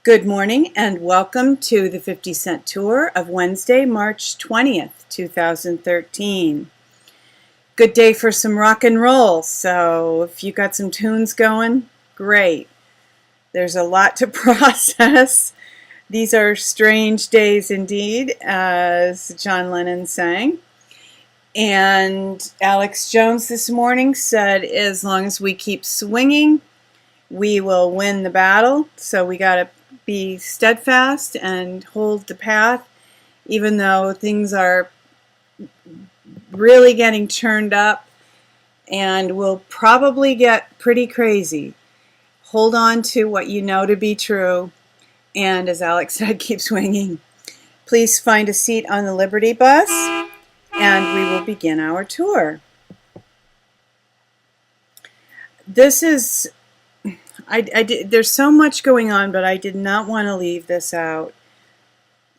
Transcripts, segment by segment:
Good morning and welcome to the 50-cent tour of Wednesday, March 20th, 2013. Good day for some rock and roll, so if you got some tunes going, great. There's a lot to process. These are strange days indeed, as John Lennon sang. And Alex Jones this morning said, as long as we keep swinging, we will win the battle. So we got to be steadfast and hold the path, even though things are really getting churned up and will probably get pretty crazy. Hold on to what you know to be true, and as Alex said, keep swinging. Please find a seat on the Liberty bus, and we will begin our tour. This is there's so much going on, but I did not want to leave this out.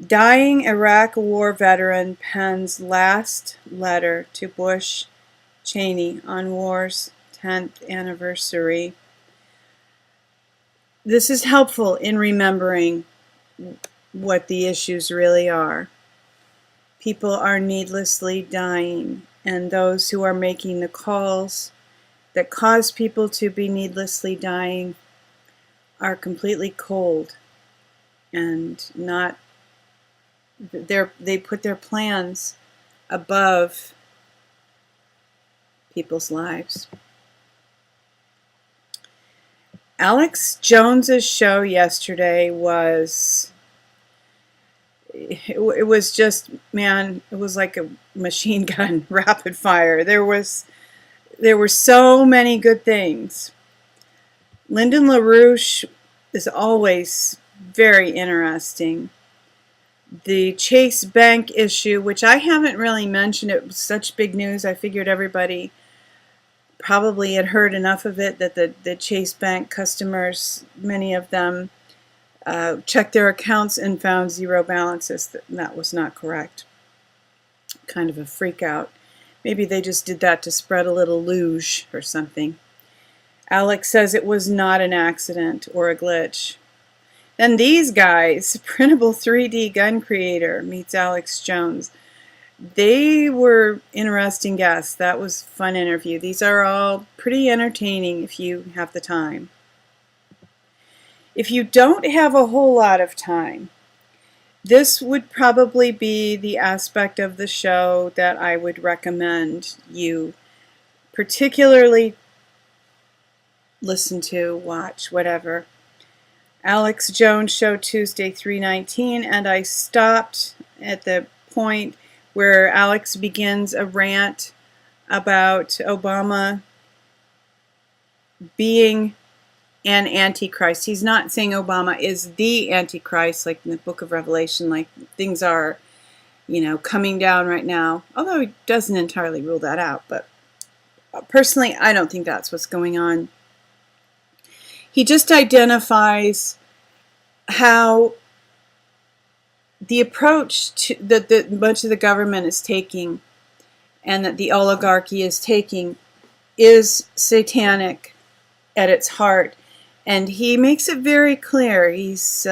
Dying Iraq War veteran pens last letter to Bush Cheney on war's 10th anniversary. This is helpful in remembering what the issues really are. People are needlessly dying, and those who are making the calls that cause people to be needlessly dying are completely cold and not, they put their plans above people's lives. Alex Jones's show yesterday was, it was just, man, it was like a machine gun, rapid fire. There were so many good things. Lyndon LaRouche is always very interesting. The Chase Bank issue, which I haven't really mentioned, it was such big news, I figured everybody probably had heard enough of it that the Chase Bank customers, many of them, checked their accounts and found zero balances. That was not correct. Kind of a freak out. Maybe they just did that to spread a little luge or something. Alex says it was not an accident or a glitch. Then these guys, Printable 3D Gun Creator meets Alex Jones. They were interesting guests. That was a fun interview. These are all pretty entertaining if you have the time. If you don't have a whole lot of time, this would probably be the aspect of the show that I would recommend you particularly listen to, watch, whatever. Alex Jones Show, Tuesday, 3/19, and I stopped at the point where Alex begins a rant about Obama being an Antichrist. He's not saying Obama is the Antichrist, like in the book of Revelation, like things are, coming down right now. Although he doesn't entirely rule that out, but personally, I don't think that's what's going on. He just identifies how the approach to that much of the government is taking, and that the oligarchy is taking, is satanic at its heart. And he makes it very clear. He's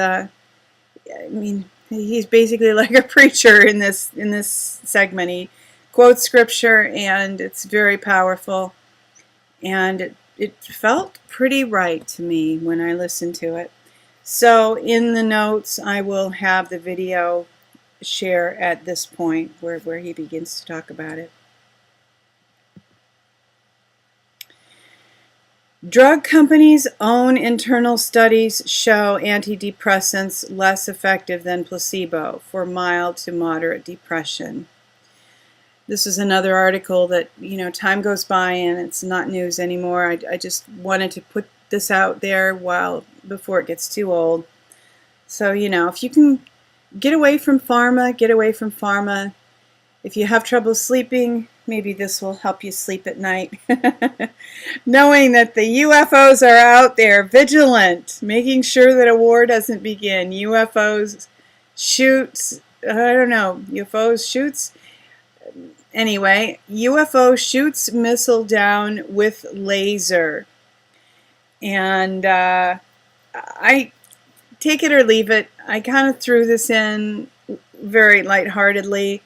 basically like a preacher in this segment. He quotes scripture, and it's very powerful. And it felt pretty right to me when I listened to it. So in the notes, I will have the video share at this point where he begins to talk about it. Drug companies' own internal studies show antidepressants less effective than placebo for mild to moderate depression. This is another article that, time goes by and it's not news anymore. I just wanted to put this out there before it gets too old. So, if you can get away from pharma, get away from pharma. If you have trouble sleeping, maybe this will help you sleep at night. Knowing that the UFOs are out there, vigilant, making sure that a war doesn't begin. UFOs shoots, UFOs shoots. Anyway, UFO shoots missile down with laser. And I take it or leave it. I kind of threw this in very lightheartedly,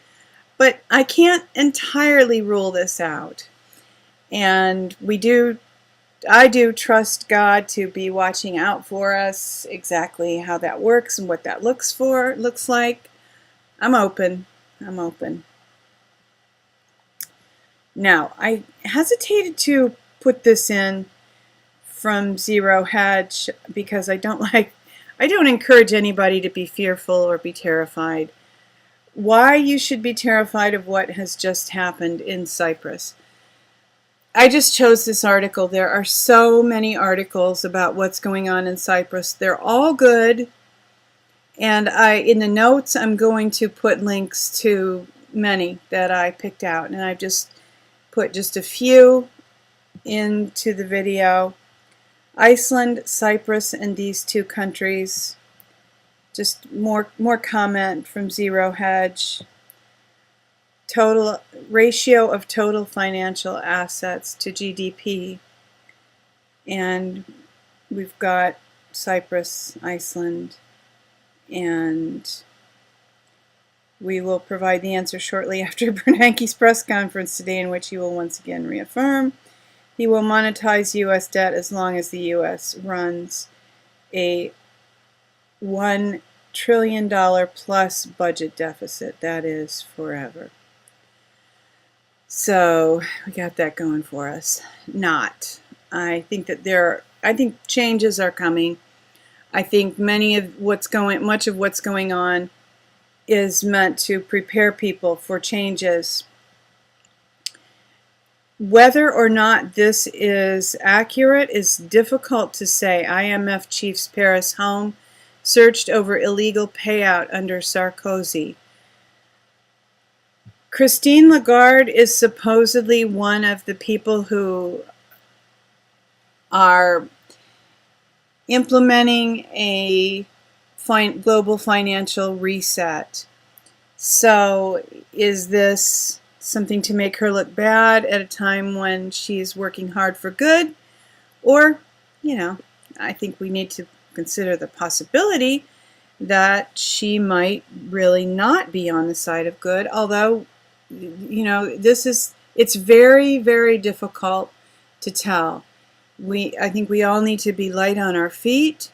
but I can't entirely rule this out. And I do trust God to be watching out for us, exactly how that works and what that looks like. I'm open. Now, I hesitated to put this in from Zero Hedge because I don't encourage anybody to be fearful or be terrified. Why you should be terrified of what has just happened in Cyprus. I just chose this article. There are so many articles about what's going on in Cyprus. They're all good. And in the notes, I'm going to put links to many that I picked out. And I've just put just a few into the video. Iceland, Cyprus, and these two countries. Just more comment from Zero Hedge. Total ratio of total financial assets to GDP, and we've got Cyprus, Iceland, and we will provide the answer shortly after Bernanke's press conference today, in which he will once again reaffirm he will monetize U.S. debt as long as the U.S. runs a $1 trillion plus budget deficit. That is forever. So we got that going for us. I think changes are coming. I think much of what's going on is meant to prepare people for changes. Whether or not this is accurate is difficult to say. IMF chief's Paris home searched over illegal payout under Sarkozy. Christine Lagarde is supposedly one of the people who are implementing a global financial reset. So is this something to make her look bad at a time when she's working hard for good? Or, I think we need to consider the possibility that she might really not be on the side of good, although it's very, very difficult to tell. I think we all need to be light on our feet.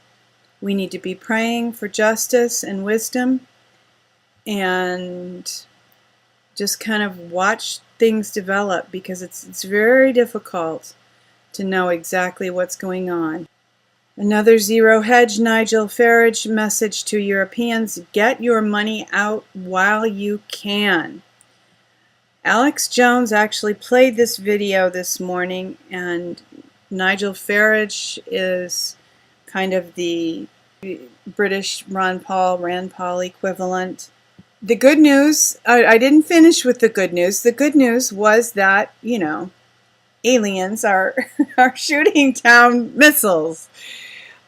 We need to be praying for justice and wisdom, and just kind of watch things develop, because it's very difficult to know exactly what's going on. Another Zero Hedge Nigel Farage message to Europeans: get your money out while you can. Alex Jones actually played this video this morning, and Nigel Farage is kind of the British Rand Paul equivalent. The good news, I didn't finish with the good news. The good news was that, aliens are shooting down missiles.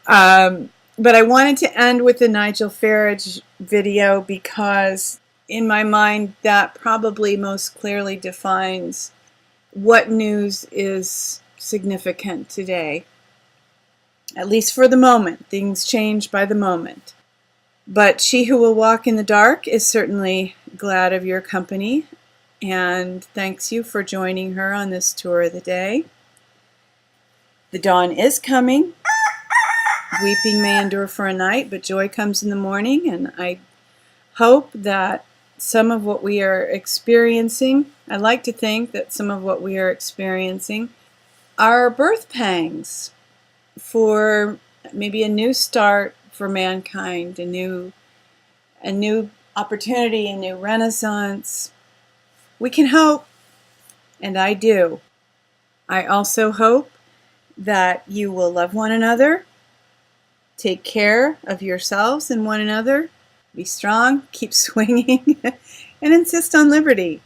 But I wanted to end with the Nigel Farage video because, in my mind, that probably most clearly defines what news is significant today. At least for the moment. Things change by the moment. But she who will walk in the dark is certainly glad of your company, and thanks you for joining her on this tour of the day. The dawn is coming. Weeping may endure for a night, but joy comes in the morning, and I hope that some of what we are experiencing, I like to think that some of what we are experiencing are birth pangs for maybe a new start for mankind, a new opportunity, a new renaissance. We can hope, and I do. I also hope that you will love one another, take care of yourselves and one another, be strong, keep swinging, and insist on liberty.